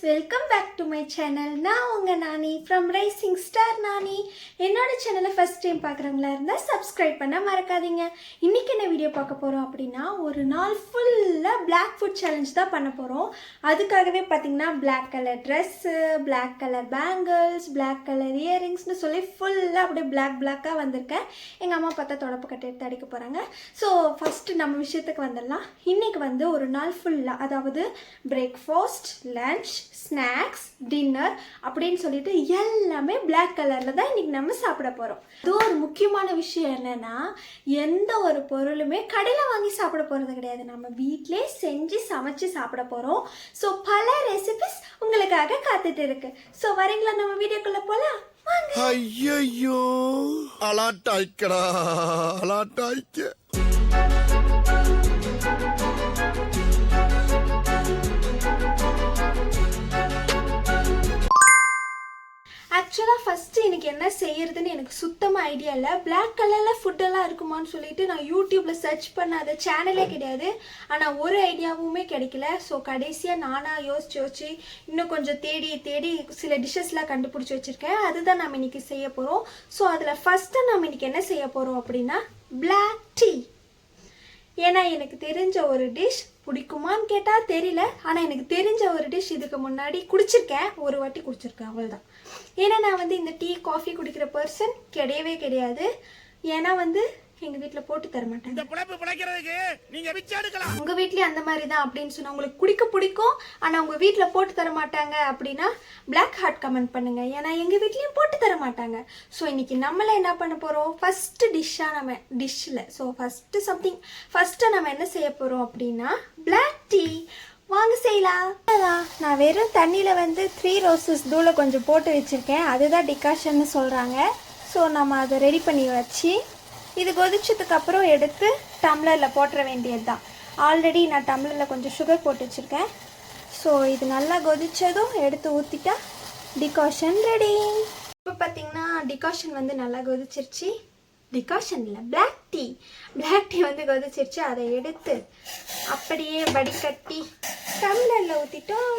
Welcome back to my channel. நான் உங்கள் Nani from rising star Nani. என்னோட சேனலை ஃபஸ்ட் டைம் பார்க்குறவங்களா இருந்தால் சப்ஸ்கிரைப் பண்ண மறக்காதீங்க. இன்றைக்கி என்ன வீடியோ பார்க்க போகிறோம் அப்படின்னா, ஒரு நாள் ஃபுல்லாக பிளாக் ஃபுட் சேலஞ்ச் தான் பண்ண போகிறோம். அதுக்காகவே பார்த்திங்கன்னா black colour dress, black colour bangles, black colour இயரிங்ஸ்னு சொல்லி ஃபுல்லாக அப்படியே பிளாக்காக வந்திருக்கேன். எங்கள் அம்மா பார்த்தா தொடப்பு கட்டை எடுத்து அடிக்க போகிறாங்க. ஸோ ஃபஸ்ட்டு நம்ம விஷயத்துக்கு வந்துடலாம். இன்றைக்கி வந்து ஒரு நாள் ஃபுல்லாக, அதாவது பிரேக்ஃபாஸ்ட், லன்ச், ஸ்நாக்ஸ், டின்னர் அப்படின்னு சொல்லிட்டு எல்லாமே பிளாக் கலரில் தான் இன்றைக்கி நம்ம சாப்பிட போகிறோம். அது ஒரு முக்கியமான விஷயம் என்னென்னா, எந்த ஒரு பொருளுமே கடையில் வாங்கி சாப்பிட போகிறது கிடையாது. நம்ம வீட்டிலே செஞ்சு சமைச்சு சாப்பிட போகிறோம். ஸோ பல ரெசிபிஸ் உங்களுக்காக காத்துட்டு இருக்கு. ஸோ வரீங்களா நம்ம வீடியோக்குள்ளே போகலாம்? ஐயோ அலாட்டாய்க்கடா அலாட்டாய்க்க. ஆக்சுவலாக ஃபஸ்ட்டு எனக்கு என்ன செய்யறதுன்னு எனக்கு சுத்தமாக ஐடியா இல்லை. பிளாக் கலரில் ஃபுட்டெல்லாம் இருக்குமான்னு சொல்லிட்டு நான் யூடியூப்பில் சர்ச் பண்ணாத சேனலே கிடையாது. ஆனால் ஒரு ஐடியாவுமே கிடைக்கல. ஸோ கடைசியாக நானாக யோசிச்சு இன்னும் கொஞ்சம் தேடி சில டிஷ்ஷஸ்லாம் கண்டுபிடிச்சி வச்சுருக்கேன். அதுதான் நம்ம இன்றைக்கி செய்ய போகிறோம். ஸோ அதில் ஃபஸ்ட்டு நம்ம இன்றைக்கி என்ன செய்ய போகிறோம் அப்படின்னா, பிளாக் டீ. ஏன்னா எனக்கு தெரிஞ்ச ஒரு டிஷ், பிடிக்குமான்னு கேட்டால் தெரியல, ஆனால் எனக்கு தெரிஞ்ச ஒரு டிஷ் இதுக்கு முன்னாடி குடிச்சிருக்கேன், ஒரு வாட்டி குடிச்சிருக்கேன், அவ்வளோதான். ஏன்னா நான் வந்து இந்த டீ காஃபி குடிக்கிற பர்சன் கிடையவே கிடையாது. ஏன்னா வந்து எங்கள் வீட்டில் போட்டு தர மாட்டாங்க. உங்கள் வீட்லேயும் அந்த மாதிரி தான் அப்படின்னு சொன்னால், உங்களுக்கு குடிக்க பிடிக்கும் ஆனால் உங்கள் வீட்டில் போட்டு தர மாட்டாங்க அப்படின்னா பிளாக் ஹார்ட் கமெண்ட் பண்ணுங்கள். ஏன்னா எங்கள் வீட்லேயும் போட்டு தர மாட்டாங்க. ஸோ இன்றைக்கி நம்மளே என்ன பண்ண போகிறோம், ஃபஸ்ட்டு டிஷ்ஷாக நம்ம டிஷ்ஷில் ஃபஸ்ட்டு நம்ம என்ன செய்ய போகிறோம் அப்படின்னா, பிளாக் டீ. வாங்க செய்யலாம். நான் வெறும் தண்ணியில் வந்து 3 ரோசஸ் தூளை கொஞ்சம் போட்டு வச்சுருக்கேன். அதுதான் டிகாஷன்னு சொல்கிறாங்க. ஸோ நம்ம அதை ரெடி பண்ணி வச்சு, இது கொதிச்சதுக்கப்புறம் எடுத்து டம்ளரில் போட்டுற வேண்டியது தான். ஆல்ரெடி நான் டம்ளரில் கொஞ்சம் சுகர் போட்டு வச்சுருக்கேன். ஸோ இது நல்லா கொதித்ததும் எடுத்து ஊற்றிட்டா டிகாஷன் ரெடி. இப்போ பார்த்திங்கன்னா டிகாஷன் வந்து நல்லா கொதிச்சிருச்சு. டிகாஷன் இல்லை, பிளாக் டீ வந்து கொதிச்சிருச்சு. அதை எடுத்து அப்படியே வடிகட்டி டம்ளரில் ஊற்றிட்டோம்.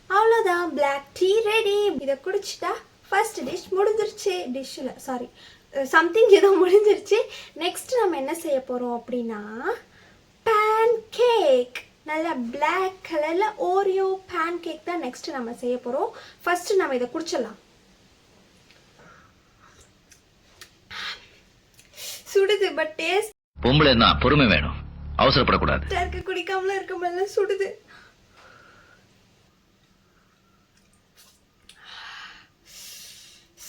அவ்வளோதான் பிளாக் டீ ரெடி. இதை குடிச்சிட்டா ஃபர்ஸ்ட் டிஷ் முடிஞ்சிருச்சு. சம்திங் ஏதோ முடிஞ்சிருச்சு. நெக்ஸ்ட் நம்ம என்ன செய்ய போகிறோம் அப்படின்னா, பேன் கேக். நல்லா பிளாக் கலரில் ஓரியோ பேன் கேக் தான் நெக்ஸ்ட் நம்ம செய்ய போகிறோம். ஃபர்ஸ்ட் நம்ம இதை குடிச்சிடலாம். சுடுது, பட் டேஸ்ட். பொம்பளை தான், பொறுமை வேணும், அவசரப்படக்கூடாது. குடிக்காமல இருக்க முடியல, சுடுது.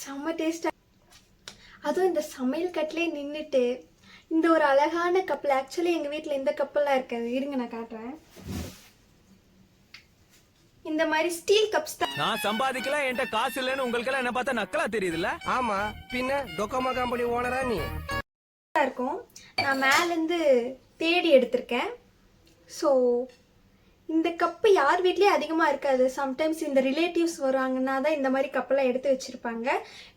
செம்ம டேஸ்டா. அதுவும் இந்த சமையல் கட்டிலே நின்றுட்டு இந்த ஒரு அழகான கப்பில். ஆக்சுவலி எங்கள் வீட்டில் இந்த கப்பெல்லாம் இருக்காது, இருங்க நான் காட்டுறேன். இந்த மாதிரி ஸ்டீல் கப்ஸ் தான். நான் சம்பாதிக்கலாம், என்கிட்ட காசு இல்லைன்னு உங்களுக்கெல்லாம் என்ன பார்த்தா நக்கலா தெரியுதுல்ல? ஆமா, பின்ன டொக்கோமோ கம்பெனி ஓனரா நீ இருக்கும். நான் மேலேருந்து தேடி எடுத்திருக்கேன். ஸோ இந்த கப்பு யார் வீட்லேயும் அதிகமாக இருக்காது. சம்டைம்ஸ் இந்த ரிலேட்டிவ்ஸ் வருவாங்கன்னா தான் இந்த மாதிரி கப்பெல்லாம் எடுத்து வச்சுருப்பாங்க.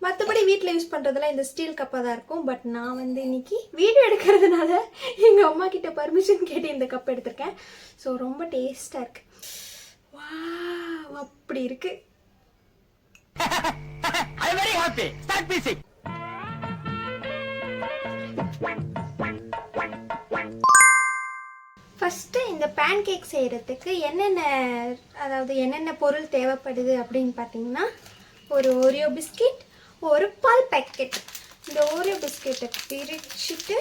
மற்றபடி வீட்டில் யூஸ் பண்ணுறதுலாம் இந்த ஸ்டீல் கப்பாக தான் இருக்கும். பட் நான் வந்து இன்னைக்கு வீடியோ எடுக்கிறதுனால எங்கள் அம்மா கிட்ட பர்மிஷன் கேட்டு இந்த கப் எடுத்திருக்கேன். ஸோ ரொம்ப டேஸ்டாக இருக்கு. வா, அப்படி இருக்கு. ஃபஸ்ட்டு இந்த பேன் கேக் செய்கிறதுக்கு என்னென்ன பொருள் தேவைப்படுது அப்படின்னு பார்த்தீங்கன்னா, ஒரு ஓரியோ பிஸ்கெட், ஒரு பால் பேக்கெட். இந்த ஓரியோ பிஸ்கெட்டை பிரிச்சுட்டு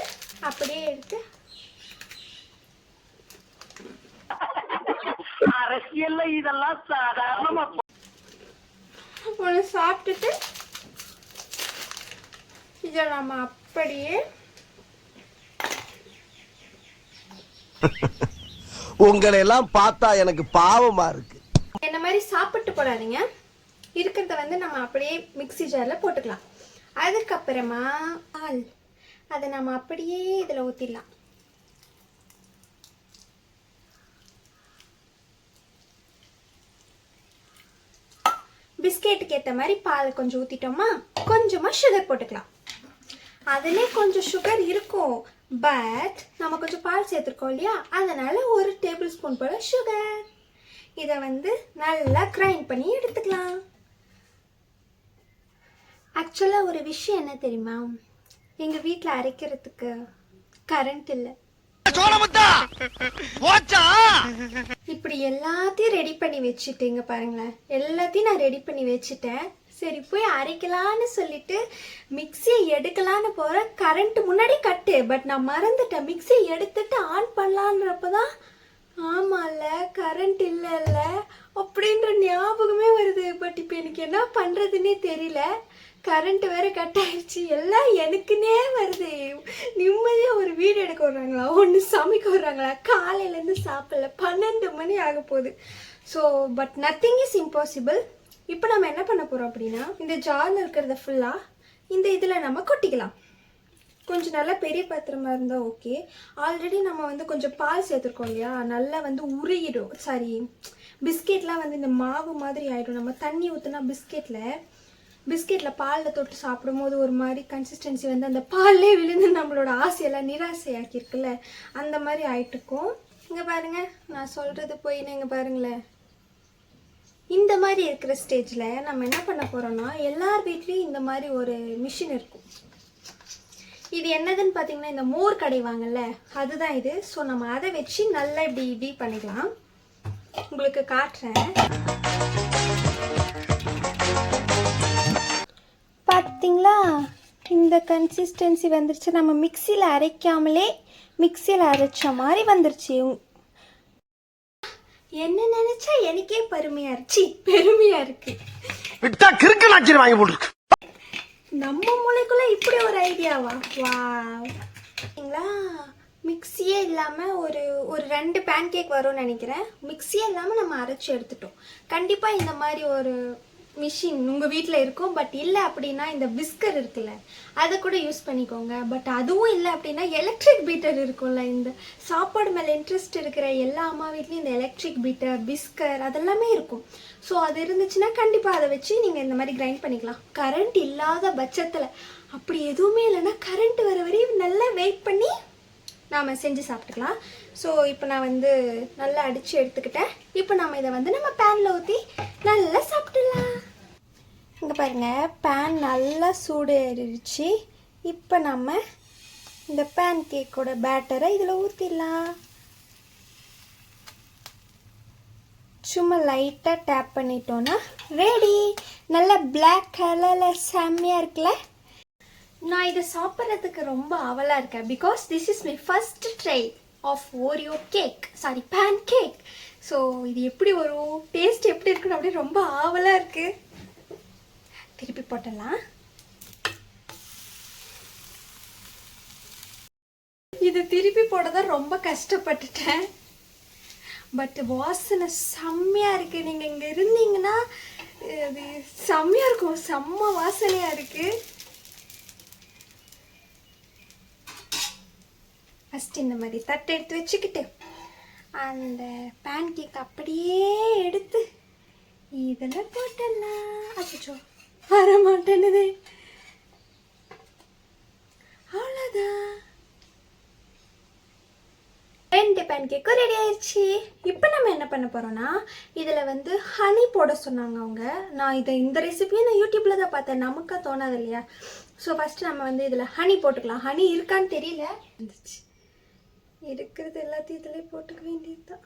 அப்படியே எடுத்து அரசியல்ல இதெல்லாம் சாதாரணமா ஒன்று சாப்பிட்டுட்டு இதை நம்ம அப்படியே உங்களை எல்லாம் பார்த்தா எனக்கு பாவமா இருக்கு. என்ன மாதிரி சாப்பிட்டு போடாதீங்க. இருக்கிறத வந்து நம்ம அப்படியே மிக்ஸி ஜாரில் போட்டுக்கலாம். அதுக்கப்புறமா பால், அதை நம்ம அப்படியே இதில் ஊற்றிடலாம். பிஸ்கெட்டுக்கு ஏற்ற மாதிரி பால் கொஞ்சம் ஊற்றிட்டோமா, கொஞ்சமாக சுகர் போட்டுக்கலாம். அதிலே கொஞ்சம் சுகர் இருக்கும், பட் நம்ம கொஞ்சம் பால் சேர்த்துருக்கோம் இல்லையா, அதனால 1 டேபிள் ஸ்பூன் போல சுகர். இதை வந்து நல்லா கிரைண்ட் பண்ணி எடுத்துக்கலாம். ஆக்சுவலாக ஒரு விஷயம் என்ன தெரியுமா, எங்கள் வீட்டில் அரைக்கிறதுக்கு கரண்ட் இல்லை. இப்படி எல்லாத்தையும் ரெடி பண்ணி வச்சுட்டேங்க பாருங்களேன். எல்லாத்தையும் நான் ரெடி பண்ணி வச்சுட்டேன். சரி போய் அரைக்கலான்னு சொல்லிட்டு மிக்சியை எடுக்கலான்னு போகிறேன். கரண்ட் முன்னாடி கட்டு, பட் நான் மறந்துட்டேன். மிக்சியை எடுத்துட்டு ஆன் பண்ணலான்றப்பதான் ஆமாம்ல கரண்ட் இல்லைல்ல அப்படின்ற ஞாபகமே வருது. பட் இப்போ எனக்கு என்ன பண்ணுறதுன்னே தெரியல. கரண்ட் வேற கட் ஆயிடுச்சு. எல்லாம் எனக்குன்னே வருது. நிம்மதியாக ஒரு வீடியோ எடுக்க விட்றாங்களா, ஒன்று சமைக்க விட்றாங்களா, காலையிலேருந்து சாப்பிடல, 12 மணி ஆக போகுது. So but nothing is impossible. இப்போ நம்ம என்ன பண்ண போகிறோம் அப்படின்னா, இந்த ஜாரில் இருக்கிறத ஃபுல்லாக இந்த இதில் நம்ம கொட்டிக்கலாம். கொஞ்சம் நல்லா பெரிய பாத்திரமா இருந்தால் ஓகே. ஆல்ரெடி நம்ம வந்து கொஞ்சம் பால் சேர்த்துருக்கோம் இல்லையா, நல்லா வந்து உருகிடும். சாரி, பிஸ்கெட்லாம் வந்து இந்த மாவு மாதிரி ஆகிடும். நம்ம தண்ணி ஊற்றினா பிஸ்கெட்டில் பாலில் தொட்டு சாப்பிடும்போது ஒரு மாதிரி கன்சிஸ்டன்சி வந்து அந்த பால்லே விழுந்து நம்மளோட ஆசையெல்லாம் நிராசையாக்கியிருக்குல்ல, அந்த மாதிரி ஆயிட்டுருக்கும். இங்கே பாருங்கள், நான் சொல்கிறது போயின்னு இங்கே பாருங்களேன். இந்த மாதிரி இருக்கிற ஸ்டேஜில் நம்ம என்ன பண்ண போகிறோம்னா, எல்லார் வீட்லேயும் இந்த மாதிரி ஒரு மிஷின் இருக்கும். இது என்னதுன்னு பார்த்தீங்கன்னா, இந்த மோர் கடைவாங்கல்ல, அதுதான் இது. ஸோ நம்ம அதை வச்சு நல்லா இப்படி பண்ணிக்கலாம். உங்களுக்கு காட்டுறேன். பார்த்தீங்களா, இந்த கன்சிஸ்டன்சி வந்துருச்சு. நம்ம மிக்சியில் அரைக்காமலே மிக்சியில் அரைச்ச மாதிரி வந்துருச்சு. என்ன நினைச்சா எனக்கே பெருமையா இருக்கு. விட்டா கிறுக்கு நாச்சிரி வாங்கி போட்டுருக்கு. நம்ம மூளைக்குள்ள இப்படி ஒரு ஐடியாவா? வாங்களா, மிக்சியே இல்லாமல் ஒரு 2 பேன் கேக் வரும்னு நினைக்கிறேன். மிக்சியே இல்லாமல் நம்ம அரைச்சி எடுத்துட்டோம். கண்டிப்பாக இந்த மாதிரி ஒரு மிஷின் உங்கள் வீட்டில் இருக்கும். பட் இல்லை அப்படின்னா இந்த விஸ்கர் இருக்குல்ல, அதை கூட யூஸ் பண்ணிக்கோங்க. பட் அதுவும் இல்லை அப்படின்னா எலக்ட்ரிக் பீட்டர் இருக்கும்ல. இந்த சாப்பாடு மேலே இன்ட்ரெஸ்ட் இருக்கிற எல்லா அம்மா வீட்லேயும் இந்த எலக்ட்ரிக் பீட்டர், விஸ்கர் அதெல்லாமே இருக்கும். ஸோ அது இருந்துச்சுன்னா கண்டிப்பாக அதை வச்சு நீங்கள் இந்த மாதிரி கிரைண்ட் பண்ணிக்கலாம். கரண்ட் இல்லாத பட்சத்தில், அப்படி எதுவுமே இல்லைன்னா கரண்ட் வர வரையும் நல்லா வெயிட் பண்ணி நாம் செஞ்சு சாப்பிட்டுக்கலாம். ஸோ இப்போ நான் வந்து நல்லா அடித்து எடுத்துக்கிட்டேன். இப்போ நம்ம இதை வந்து நம்ம பேனில் ஊற்றி நல்லா சாப்பிட்டுடலாம். இங்கே பாருங்கள், பேன் நல்லா சூடு ஏறிடுச்சு. இப்போ நம்ம இந்த பேன் கேக்கோட பேட்டரை இதில் ஊற்றிடலாம். சும்மா லைட்டாக டேப் பண்ணிட்டோன்னா ரெடி. நல்லா பிளாக் கலரில் செம்மையாக இருக்குல்ல. நான் இதை சாப்பிட்றதுக்கு ரொம்ப ஆவலாக இருக்கேன். Because this is my first try of Oreo cake, sorry pancake. So இது எப்படி வரும், டேஸ்ட் எப்படி இருக்குன்னு அப்படியே ரொம்ப ஆவலாக இருக்குது. திருப்பி போட்டலாம். இது திருப்பி போட தான் ரொம்ப கஷ்டப்பட்டுட்டேன். பட் வாசனை செம்மையாக இருக்குது. நீங்கள் இங்கே இருந்தீங்கன்னா அது செம்மையாக இருக்கும். செம்ம வாசனையாக இருக்குது. ஃபஸ்ட் இந்த மாதிரி தட்டை எடுத்து வச்சுக்கிட்டு அந்த பேன் கேக் அப்படியே எடுத்து இதில் போட்டலாம். அச்சோ வர மாட்டேன்னுது. அவ்வளோதான், 2 பேன் கேக்கும் ரெடி ஆயிடுச்சு. இப்போ நம்ம என்ன பண்ண போகிறோம்னா, இதில் வந்து ஹனி போட சொன்னாங்க அவங்க. நான் இந்த ரெசிபியை நான் யூடியூப்பில் தான் பார்த்தேன். நமக்கா தோணாது இல்லையா? ஸோ ஃபஸ்ட்டு நம்ம வந்து இதில் ஹனி போட்டுக்கலாம். ஹனி இருக்கான்னு தெரியல, இருந்துச்சு. இருக்கிறது எல்லாத்தையும் இதில் போட்டுக்க வேண்டியது தான்.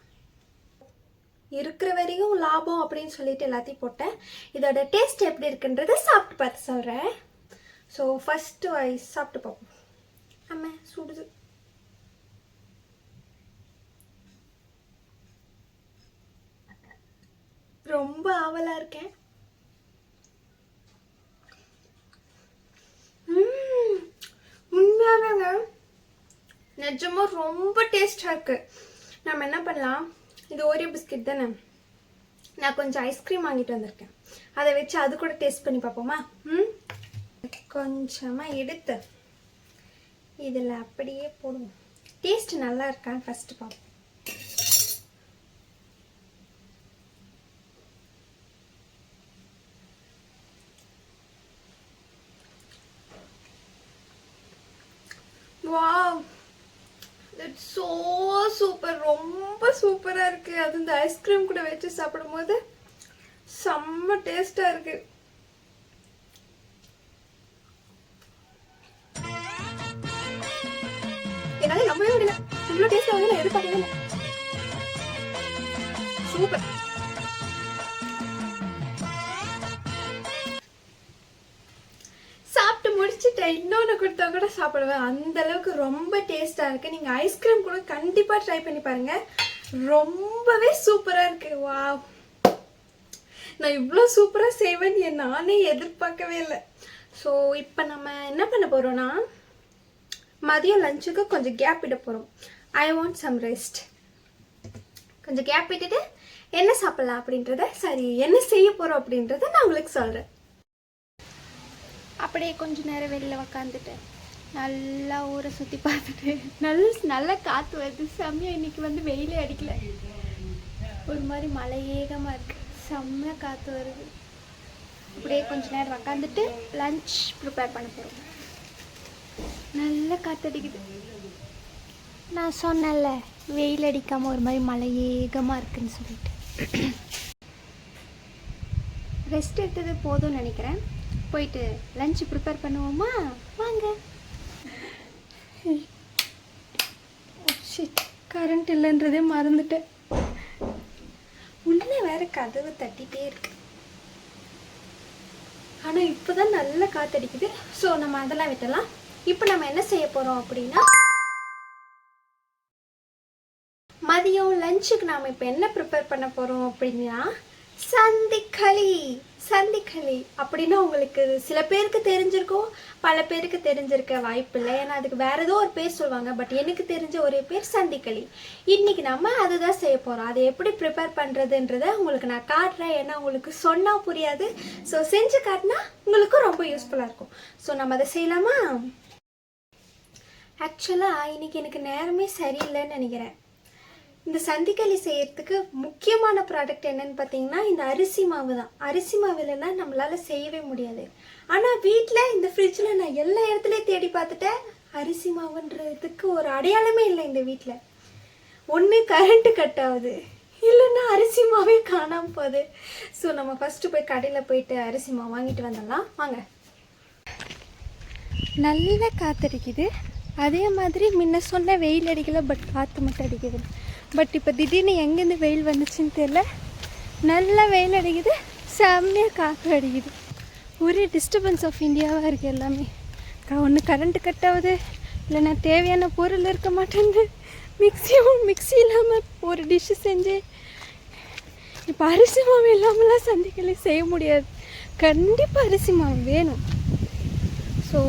இருக்கிற வரையும் லாபம் அப்படின்னு சொல்லிட்டு எல்லாத்தையும் போட்டேன். இதோட டேஸ்ட் எப்படி இருக்குன்றதை சாப்பிட்டு பார்த்து சொல்கிறேன். ஸோ ஃபஸ்ட்டு சாப்பிட்டு பார்ப்போம். ஆமாம், சுடுது. ரொம்ப ஆவலாக இருக்கேன். உண்மையாகங்க நிஜமாக ரொம்ப டேஸ்டாக இருக்குது. நம்ம என்ன பண்ணலாம், இது ஓரியோ பிஸ்கெட் தானே, நான் கொஞ்சம் ஐஸ்கிரீம் வாங்கிட்டு வந்திருக்கேன். அதை வச்சு அது கூட டேஸ்ட் பண்ணி பார்ப்போமா? கொஞ்சமாக எடுத்து இதில் அப்படியே போடுவோம். டேஸ்ட் நல்லா இருக்கான்னு ஃபஸ்ட்டு பார்ப்போம். Wow, that's so சூப்பர், ரொம்ப சூப்பரா இருக்கு. அது இந்த ஐஸ்கிரீம் கூட வச்சு சாப்பிடும்போது செம்ம டேஸ்டா இருக்கு. என்னால நம்பவே முடியல, இவ்வளவு டேஸ்டா வந்து நான் எதிர்பார்க்கவே இல்லை. சூப்பர். சாப்பிட்டு முடிச்சுட்டேன், இன்னொன்று கொடுத்தா கூட சாப்பிடுவேன், அந்த அளவுக்கு ரொம்ப டேஸ்டா இருக்கு. நீங்க ஐஸ்கிரீம் கூட கண்டிப்பா ட்ரை பண்ணி பாருங்க, ரொம்பவே சூப்பரா இருக்கு. வாவ், நான் இவ்வளோ சூப்பரா செய்வேன்னு நானே எதிர்பார்க்கவே இல்லை. ஸோ இப்போ நம்ம என்ன பண்ண போறோம்னா, மதியம் லஞ்சுக்கு கொஞ்சம் கேப் விட போறோம். I want some rest. கொஞ்சம் கேப் விட்டுட்டு என்ன சாப்பிடலாம் அப்படின்றத, சரி என்ன செய்ய போறோம் அப்படின்றத நான் உங்களுக்கு சொல்றேன். அப்படியே கொஞ்ச நேரம் வெளில உக்காந்துட்டு நல்லா ஊரை சுற்றி பார்த்துட்டு நல்ல காற்று வருது. செம்மையாக இன்னைக்கு வந்து வெயிலே அடிக்கல, ஒரு மாதிரி மழை ஏகமாக இருக்கு, செம்ம காற்று வருது. அப்படியே கொஞ்ச நேரம் உக்காந்துட்டு லஞ்ச் ப்ரிப்பேர் பண்ண போகிறோம். நல்ல காற்றடிக்குது. நான் சொன்னேன்ல வெயில் அடிக்காமல் ஒரு மாதிரி மழை ஏகமாக இருக்குன்னு சொல்லிட்டு ரெஸ்ட் எடுத்தது போதும்னு நினைக்கிறேன். போயிட்டு லஞ்ச் ப்ரிப்பேர் பண்ணுவோமா? வாங்க. கரண்ட் இல்லைன்றதே மறந்துட்டேன். உள்ளே வேற கதவு தட்டிகிட்டே இருக்கு. ஆனால் இப்போ தான் நல்ல காற்றடிக்குது. ஸோ நம்ம அதெல்லாம் விட்டலாம். இப்போ நம்ம என்ன செய்ய போகிறோம் அப்படின்னா, மதியம் லஞ்சுக்கு நாம் இப்போ என்ன ப்ரிப்பேர் பண்ண போகிறோம் அப்படின்னா, சந்திக்களி. சந்திக்களி அப்படின்னா உங்களுக்கு சில பேருக்கு தெரிஞ்சிருக்கும், பல பேருக்கு தெரிஞ்சிருக்க வாய்ப்பு இல்லை. ஏன்னா அதுக்கு வேற ஏதோ ஒரு பேர் சொல்லுவாங்க. பட் எனக்கு தெரிஞ்ச ஒரே பேர் சந்திக்களி. இன்னைக்கு நம்ம அதுதான் செய்ய போகிறோம். அதை எப்படி ப்ரிப்பேர் பண்ணுறதுன்றதை உங்களுக்கு நான் காட்டுறேன். ஏன்னா உங்களுக்கு சொன்னால் புரியாது. ஸோ செஞ்சு காட்டினா உங்களுக்கும் ரொம்ப யூஸ்ஃபுல்லாக இருக்கும். ஸோ நம்ம அதை செய்யலாமா? ஆக்சுவலாக இன்னைக்கு எனக்கு நேரமே சரியில்லைன்னு நினைக்கிறேன். இந்த சந்திக்களி செய்யறதுக்கு முக்கியமான ப்ராடக்ட் என்னன்னு பார்த்தீங்கன்னா இந்த அரிசி மாவு தான். அரிசி மாவு இல்லைன்னா நம்மளால செய்யவே முடியாது. ஆனால் வீட்டில் இந்த ஃப்ரிட்ஜில் நான் எல்லா இடத்துலையும் தேடி பார்த்துட்டேன், அரிசி மாவுன்றதுக்கு ஒரு அடையாளமே இல்லை இந்த வீட்டில். ஒன்று கரண்ட்டு கட் ஆகுது, இல்லைன்னா அரிசி மாவே காணாமல் போகுது. ஸோ நம்ம ஃபஸ்ட்டு போய் கடையில் போயிட்டு அரிசி மாவு வாங்கிட்டு வந்துடலாம் வாங்க. நல்ல காற்றடிக்குது. அதே மாதிரி முன்ன சொன்ன வெயில் அடிக்கல, பட் காற்று மட்டும் அடிக்குது. பட் இப்போ திடீர்னு எங்கேருந்து வெயில் வந்துச்சுன்னு தெரியல, நல்லா வெயில் அடிக்குது, செம்மையாக காற்று அடிக்குது. ஒரே டிஸ்டர்பன்ஸ் ஆஃப் இந்தியாவாக இருக்குது எல்லாமே. ஒன்று கரண்ட்டு கட் ஆகுது, இல்லைன்னா தேவையான பொருள் இருக்க மாட்டேங்குது, மிக்ஸி இல்லாமல் ஒரு டிஷ்ஷு செஞ்சு. இப்போ அரிசி மாவு இல்லாமலாம் சந்திக்களி செய்ய முடியாது. கண்டிப்பாக அரிசி மாவு வேணும். ஸோ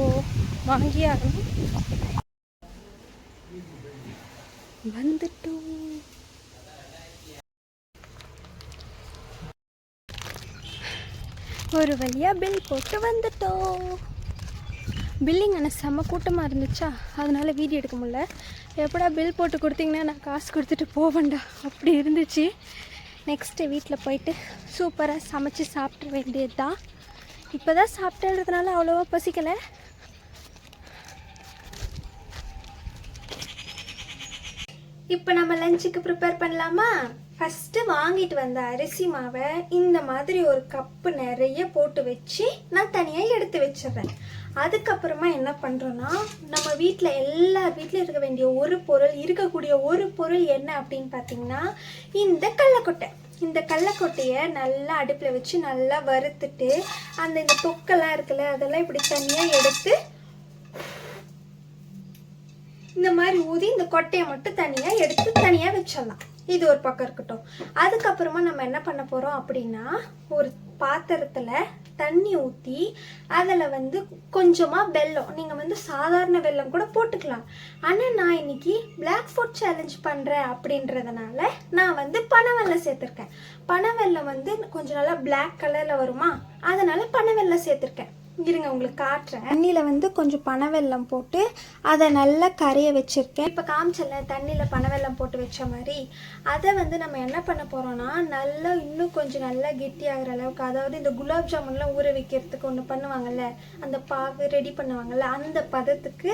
வாங்கி ஆகணும். வந்துட்டோம். ஒரு வழியாக பில் போட்டு வந்துட்டோம். பில்லிங் ஆனால் செம்ம கூட்டமாக இருந்துச்சா, அதனால வீடியோ எடுக்க முடியல. எப்படா பில் போட்டு கொடுத்தீங்கன்னா நான் காசு கொடுத்துட்டு போவேண்டா அப்படி இருந்துச்சு. நெக்ஸ்ட்டு வீட்டில் போயிட்டு சூப்பராக சமைச்சு சாப்பிட வேண்டியது தான். இப்போ தான் சாப்பிட்டேன்றதுனால அவ்வளோவா பசிக்கலை. இப்போ நம்ம லஞ்சுக்கு ப்ரிப்பேர் பண்ணலாமா? ஃபஸ்ட்டு வாங்கிட்டு வந்த அரிசி மாவை இந்த மாதிரி ஒரு கப்பு நிறைய போட்டு வச்சு நான் தனியாக எடுத்து வச்சிடுறேன். அதுக்கப்புறமா என்ன பண்ணுறோன்னா, நம்ம வீட்டில் எல்லார் வீட்லையும் இருக்க வேண்டிய இருக்கக்கூடிய ஒரு பொருள் என்ன அப்படின்னு பார்த்தீங்கன்னா இந்த கடலக்கொட்டை. இந்த கடலக்கொட்டையை நல்லா அடுப்பில் வச்சு நல்லா வறுத்துட்டு இந்த தொக்கெல்லாம் இருக்குல்ல அதெல்லாம் இப்படி தனியாக எடுத்து இந்த மாதிரி ஊதி இந்த கொட்டையை மட்டும் தனியாக எடுத்து தனியாக வச்சிடலாம். இது ஒரு பக்கம் இருக்கட்டும். அதுக்கப்புறமா நம்ம என்ன பண்ண போகிறோம் அப்படின்னா, ஒரு பாத்திரத்தில் தண்ணி ஊற்றி அதில் கொஞ்சமாக வெல்லம், நீங்கள் சாதாரண வெல்லம் கூட போட்டுக்கலாம். ஆனால் நான் இன்னைக்கு பிளாக் ஃபுட் சேலஞ்ச் பண்ணுறேன் அப்படின்றதுனால நான் பனவெல்லம் சேர்த்துருக்கேன். பனவெல்லம் கொஞ்சம் நல்லா பிளாக் கலரில் வருமா, அதனால் பனவெல்லம் சேர்த்துருக்கேன். இருங்க உங்களுக்கு காட்டுறேன். தண்ணியில் வந்து கொஞ்சம் பனவெல்லம் போட்டு அதை நல்லா கரைய வச்சுருக்கேன். இப்போ காமிச்சல தண்ணியில் பனவெல்லம் போட்டு வச்ச மாதிரி அதை வந்து நம்ம என்ன பண்ண போகிறோன்னா நல்லா இன்னும் கொஞ்சம் நல்லா கெட்டியாகிற அளவுக்கு, அதாவது இந்த குலாப் ஜாமுன்லாம் ஊற வைக்கிறதுக்கு ஒன்று பண்ணுவாங்கள்ல, அந்த பாகு ரெடி பண்ணுவாங்கள்ல, அந்த பதத்துக்கு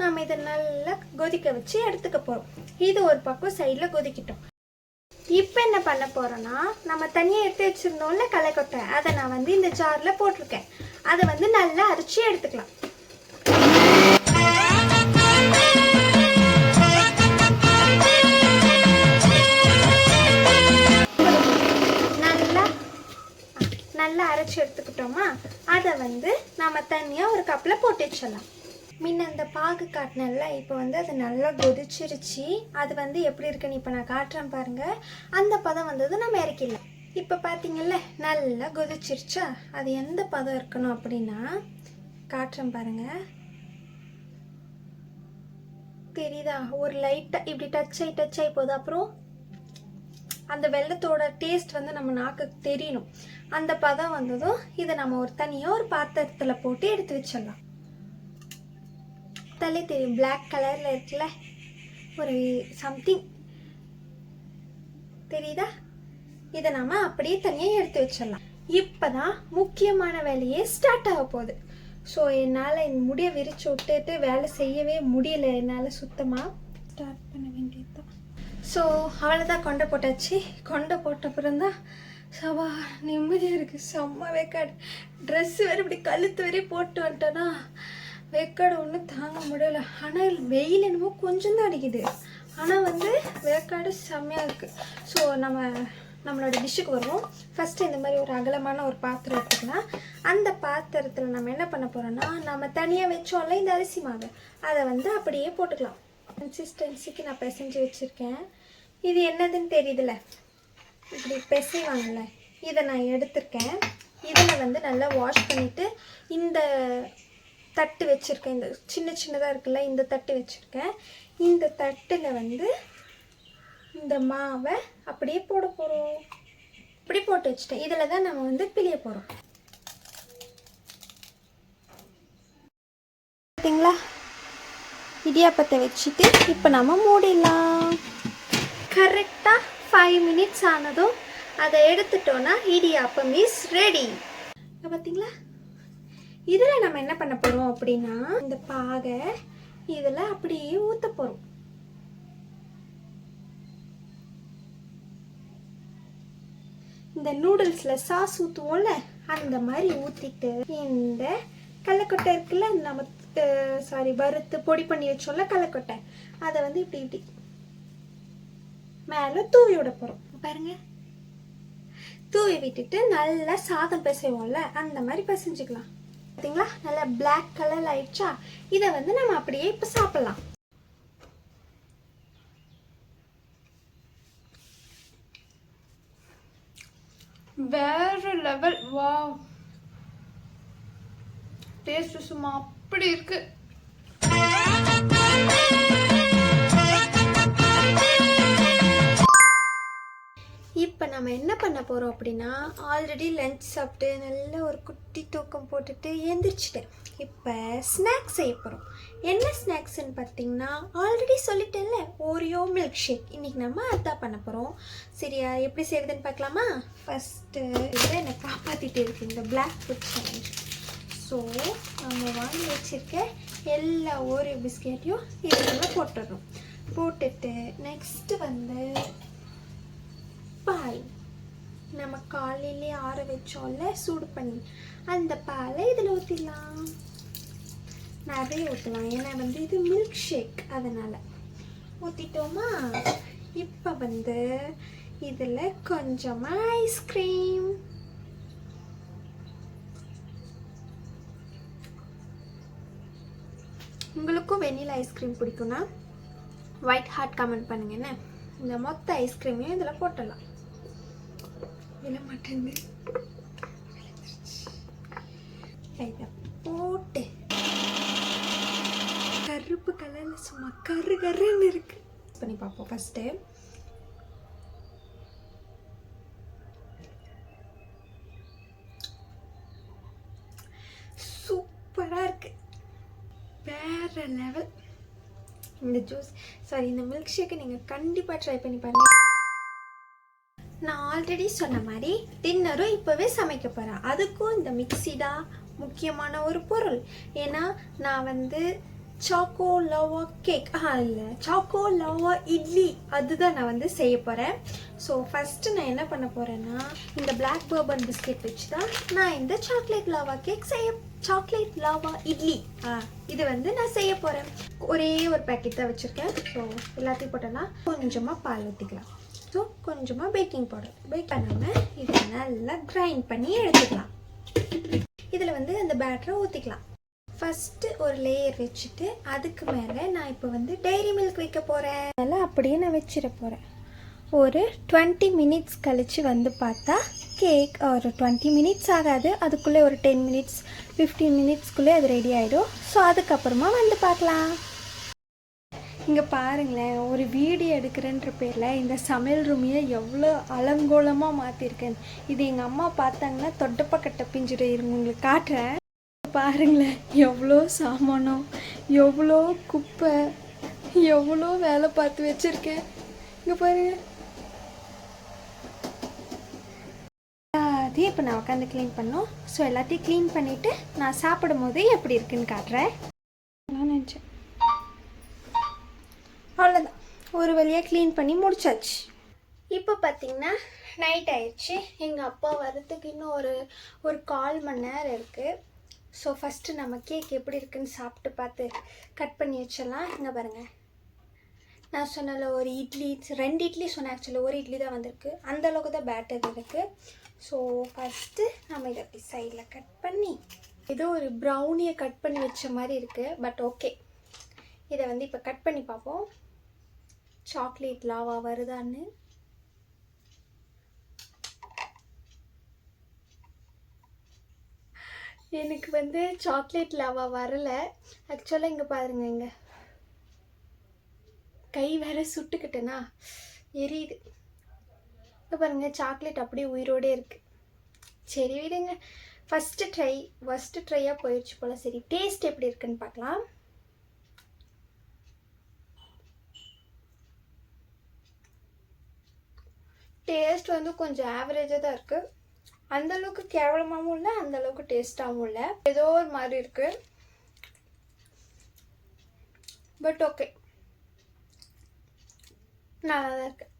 நம்ம இதை நல்லா கொதிக்க வச்சு எடுத்துக்க போகிறோம். இது ஒரு பக்கம் சைடில் கொதிக்கிட்டோம். இப்போ என்ன பண்ண போகிறோன்னா, நம்ம தனியாக எடுத்து வச்சுருந்தோம்ல களைக்கொட்டை, அதை நான் வந்து இந்த ஜாரில் போட்டிருக்கேன். அதை வந்து நல்லா அரைச்சி எடுத்துக்கலாம். நல்லா அரைச்சி எடுத்துக்கிட்டோமா, அதை வந்து நம்ம தனியாக ஒரு கப்பில் போட்டு வச்சிடலாம். முன்ன அந்த பாகு காட்டினல்ல, இப்போ வந்து அது நல்லா கொதிச்சிருச்சு. அது வந்து எப்படி இருக்குன்னு இப்போ நான் காட்டுறேன் பாருங்கள். அந்த பதம் வந்தது நம்ம இறக்கிடலாம். இப்போ பார்த்தீங்கல்ல நல்லா கொதிச்சிருச்சா, அது எந்த பதம் இருக்கணும் அப்படின்னா காட்டுறேன் பாருங்கள். தெரியுதா? ஒரு லைட்டாக இப்படி டச் ஆகி போகுது. அப்புறம் அந்த வெள்ளத்தோட டேஸ்ட் வந்து நம்ம நாக்குக்கு தெரியணும். அந்த பதம் வந்ததும் இதை நம்ம ஒரு தனியாக ஒரு பாத்திரத்தில் போட்டு எடுத்து வச்சிடலாம். தலை தெரியும், பிளாக் கலரில் இருக்குல்ல, ஒரு சம்திங் தெரியுதா? இதை நம்ம அப்படியே தனியாக எடுத்து வச்சிடலாம். இப்போ தான் முக்கியமான வேலையே ஸ்டார்ட் ஆக போகுது. ஸோ என்னால் என் முடியை விரிச்சு விட்டுட்டு வேலை செய்யவே முடியல என்னால். சுத்தமாக ஸ்டார்ட் பண்ண வேண்டியது தான். ஸோ அவ்வளோதான், கொண்டை போட்டாச்சு. கொண்டை போட்ட அப்புறம் தான் சவா நிம்மதியாக இருக்குது. செம்ம வேக்காடு. ட்ரெஸ்ஸு வேறு இப்படி கழுத்து வரையும் போட்டு வந்துட்டேன்னா வேக்காடு ஒன்றும் தாங்க முடியல. ஆனால் வெயில் என்னமோ கொஞ்சம் தான் அடிக்குது, ஆனால் வந்து வேக்காடு செம்மையாக இருக்குது. ஸோ நம்மளோட டிஷ்ஷுக்கு வருவோம். ஃபஸ்ட்டு இந்த மாதிரி ஒரு அகலமான ஒரு பாத்திரம் எடுத்துக்கலாம். அந்த பாத்திரத்தில் நம்ம என்ன பண்ண போகிறோன்னா, நம்ம தனியாக வச்சோம்ல இந்த அரிசி மாவு, அதை வந்து அப்படியே போட்டுக்கலாம். கன்சிஸ்டன்சிக்கு நான் பிசைஞ்சு வச்சுருக்கேன். இது என்னதுன்னு தெரியுதுல்ல, இப்படி பிசைவாங்கல்ல, இதை நான் எடுத்திருக்கேன். இதில் வந்து நல்லா வாஷ் பண்ணிவிட்டு இந்த தட்டு வச்சுருக்கேன். இந்த சின்னதாக இருக்குல்ல, இந்த தட்டு வச்சுருக்கேன். இந்த தட்டில் வந்து இந்த மாவை அப்படியே போட போகிறோம். இப்படி போட்டு வச்சுட்டேன். இதில் தான் நம்ம வந்து பிழிய போகிறோம். பார்த்தீங்களா? இடியாப்பத்தை வச்சுட்டு இப்போ நம்ம மூடிடலாம். கரெக்டாக 5 மினிட்ஸ் ஆனதும் அதை எடுத்துட்டோன்னா இடியாப்பம் இஸ் ரெடி. பார்த்தீங்களா? இதில் நம்ம என்ன பண்ண போகிறோம் அப்படின்னா, இந்த பாகை இதில் அப்படியே ஊற்ற போகிறோம். இந்த நூடுல்ஸில் சாஸ் ஊற்றுவோம்ல, அந்த மாதிரி ஊற்றிட்டு இந்த கடலக்கொட்டை இருக்குல்ல, நம்ம வறுத்து பொடி பண்ணி வச்சோம்ல கடலக்கொட்டை, அதை வந்து இப்படி இப்படி மேலே தூவி விட போகிறோம். பாருங்க, தூவி விட்டுட்டு நல்லா சாதம் பிசைவோம்ல, அந்த மாதிரி பிசைஞ்சுக்கலாம். பார்த்தீங்களா? நல்லா பிளாக் கலர் ஆயிடுச்சா? இதை வந்து நம்ம அப்படியே இப்போ சாப்பிடலாம். வேற லெவல். வாவ், டேஸ்ட் சும்மா அப்படி இருக்கு. இப்போ நம்ம என்ன பண்ண போகிறோம் அப்படின்னா, ஆல்ரெடி லஞ்ச் சாப்பிட்டு நல்ல ஒரு குட்டி தூக்கம் போட்டுட்டு எழுந்திரிச்சிட்டேன். இப்போ ஸ்நாக்ஸ் செய்ய போகிறோம். என்ன ஸ்நாக்ஸ்ன்னு பார்த்தீங்கன்னா, ஆல்ரெடி சொல்லிட்டேன்ல, ஓரியோ மில்க் ஷேக். இன்றைக்கி நம்ம அதான் பண்ண போகிறோம். சரியா? எப்படி செய்யுதுன்னு பார்க்கலாமா? ஃபஸ்ட்டு இதை என்னை காப்பாற்றிட்டு இருக்கு இந்த பிளாக் ஃபுட் சேலஞ்ச். ஸோ நம்ம வாங்கி வச்சுருக்க எல்லா ஓரியோ பிஸ்கெட்டையும் இதெல்லாம் போட்டுடணும். போட்டுட்டு நெக்ஸ்ட்டு வந்து பால், நம்ம காலையிலே ஆற வச்சோம்ல சூடு பண்ணி, அந்த பாலை இதில் ஊற்றிடலாம். நிறைய ஊற்றலாம், ஏன்னா வந்து இது மில்க் ஷேக், அதனால் ஊற்றிட்டோமா. இப்போ வந்து இதில் கொஞ்சமாக ஐஸ்கிரீம், உங்களுக்கும் வெண்ணிலா ஐஸ்கிரீம் பிடிக்கும்னா ஒயிட் ஹார்ட் கமெண்ட் பண்ணுங்க. என்ன, இந்த மொத்த ஐஸ்கிரீமையும் இதில் போட்டலாம். விழ மாட்டேங்குது. இதை போட்டு கருப்பு கலர்ல சும்மா கரு கருன்னு இருக்கு. பண்ணி பார்ப்போம். ஃபர்ஸ்ட்டு லெவல் இந்த ஜூஸ் சாரி இந்த மில்க் ஷேக்கை நீங்கள் கண்டிப்பாக ட்ரை பண்ணி பாருங்கள். நான் ஆல்ரெடி சொன்ன மாதிரி டின்னரும் இப்போவே சமைக்க போகிறேன். அதுக்கும் இந்த மிக்ஸி தான் முக்கியமான ஒரு பொருள். ஏன்னா நான் வந்து சாக்கோ லவா கேக் இல்லை சாக்கோ லவா இட்லி அதுதான் நான் வந்து செய்ய போகிறேன். ஸோ ஃபஸ்ட்டு நான் என்ன பண்ண போகிறேன்னா இந்த பிளாக் பர்பன் பிஸ்கெட் வச்சு தான் நான் இந்த chocolate lava cake chocolate lava idli இது வந்து நான் செய்ய போகிறேன். ஒரே ஒரு பேக்கெட் தான் வச்சுருக்கேன். ஸோ எல்லாத்தையும் போட்டோன்னா கொஞ்சமாக பால் ஊற்றிக்கலாம். ஸோ கொஞ்சமாக பேக்கிங் பவுடர் பேக் பண்ணாமல் இதை நல்லா கிரைண்ட் பண்ணி எடுத்துக்கலாம். இதில் வந்து அந்த பேட்டரை ஊற்றிக்கலாம். ஃபஸ்ட்டு ஒரு லேயர் வச்சுட்டு அதுக்கு மேலே நான் இப்போ வந்து டைரி மில்க் வைக்க போகிறேன். அதெல்லாம் அப்படியே நான் வச்சிட போகிறேன். ஒரு 20 மினிட்ஸ் கழித்து வந்து பார்த்தா கேக் ஒரு 20 மினிட்ஸ் ஆகாது, அதுக்குள்ளே ஒரு 10 மினிட்ஸ் 15 மினிட்ஸ்க்குள்ளே அது ரெடி ஆகிடும். ஸோ அதுக்கப்புறமா வந்து பார்க்கலாம். இங்கே பாருங்களேன், ஒரு வீடியோ எடுக்கிறேன்ற பேரில் இந்த சமையல் ரூமையை எவ்வளோ அலங்கோலமாக மாற்றிருக்கேன். இது எங்கள் அம்மா பார்த்தாங்கன்னா தொட்டப்பக்கட்டை பிஞ்சிட இருங்க உங்களுக்கு காட்டுறேன். பாருங்களேன், எவ்வளோ சாமானம், எவ்வளோ குப்பை, எவ்வளோ வேலை பார்த்து வச்சுருக்கேன். இங்கே பாருங்க, எல்லாத்தையும் இப்போ நான் உட்காந்து க்ளீன் பண்ணோம். ஸோ எல்லாத்தையும் க்ளீன் பண்ணிவிட்டு நான் சாப்பிடும் போது எப்படி இருக்குன்னு காட்டுறேன். நான் நினச்சேன் அவ்வளோதான், ஒரு வழியாக க்ளீன் பண்ணி முடிச்சாச்சு. இப்போ பார்த்திங்கன்னா நைட் ஆயிடுச்சு. எங்கள் அப்பா வரத்துக்கு இன்னும் ஒரு 1/4 மணி நேரம் இருக்குது. ஸோ ஃபஸ்ட்டு நம்ம கேக் எப்படி இருக்குன்னு சாப்பிட்டு பார்த்து கட் பண்ணி வச்சிடலாம். இங்கே பாருங்கள், நான் சொன்னல ஒரு இட்லி 2 இட்லி சொன்னேன். ஆக்சுவலி ஒரு இட்லி தான் வந்திருக்கு. அந்தளவுக்கு தான் பேட்டர் இருக்குது. ஸோ ஃபஸ்ட்டு நம்ம இதை அப்படி சைடில் கட் பண்ணி ஏதோ ஒரு ப்ரௌனியை கட் பண்ணி வச்ச மாதிரி இருக்குது. பட் ஓகே, இதை வந்து இப்போ கட் பண்ணி பார்ப்போம் சாக்லேட் லாவா வருதான்னு. எனக்கு வந்து சாக்லேட் லாவா வரலை. ஆக்சுவலாக இங்கே பாருங்க, இங்கே கை வேற சுட்டுக்கிட்டேனா எரியுது. இப்போ பாருங்கள், சாக்லேட் அப்படியே உயிரோடே இருக்குது. சரி விடுங்க, ஃபஸ்ட்டு ட்ரையாக போயிடுச்சு போல். சரி, டேஸ்ட் எப்படி இருக்குன்னு பார்க்கலாம். டேஸ்ட் வந்து கொஞ்சம் ஆவரேஜாக தான் இருக்குது. அந்தளவுக்கு கேவலமாகவும் இல்லை, அந்தளவுக்கு டேஸ்ட்டாகவும் இல்லை. ஏதோ ஒரு மாதிரி இருக்குது. பட் ஓகே, நல்லா தான் இருக்குது.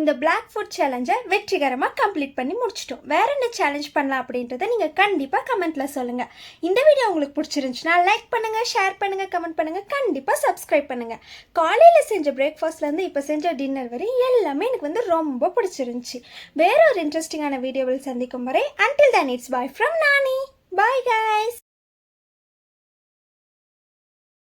இந்த பிளாக் ஃபுட் சேலஞ்சை வெற்றிகரமாக கம்ப்ளீட் பண்ணி முடிச்சிட்டோம். வேறு என்ன சேலஞ்ச் பண்ணலாம் அப்படின்றத நீங்கள் கண்டிப்பாக கமெண்ட்டில் சொல்லுங்கள். இந்த வீடியோ உங்களுக்கு பிடிச்சிருந்துச்சுன்னா லைக் பண்ணுங்கள், ஷேர் பண்ணுங்கள், கமெண்ட் பண்ணுங்கள், கண்டிப்பாக சப்ஸ்கிரைப் பண்ணுங்கள். காலையில் செஞ்ச பிரேக்ஃபாஸ்ட்லேருந்து இப்போ செஞ்ச டின்னர் வரை எல்லாமே எனக்கு வந்து ரொம்ப பிடிச்சிருந்துச்சி. வேற ஒரு இன்ட்ரெஸ்டிங்கான வீடியோவில் சந்திக்கும் வரை until then it's bye from Nani. Bye guys.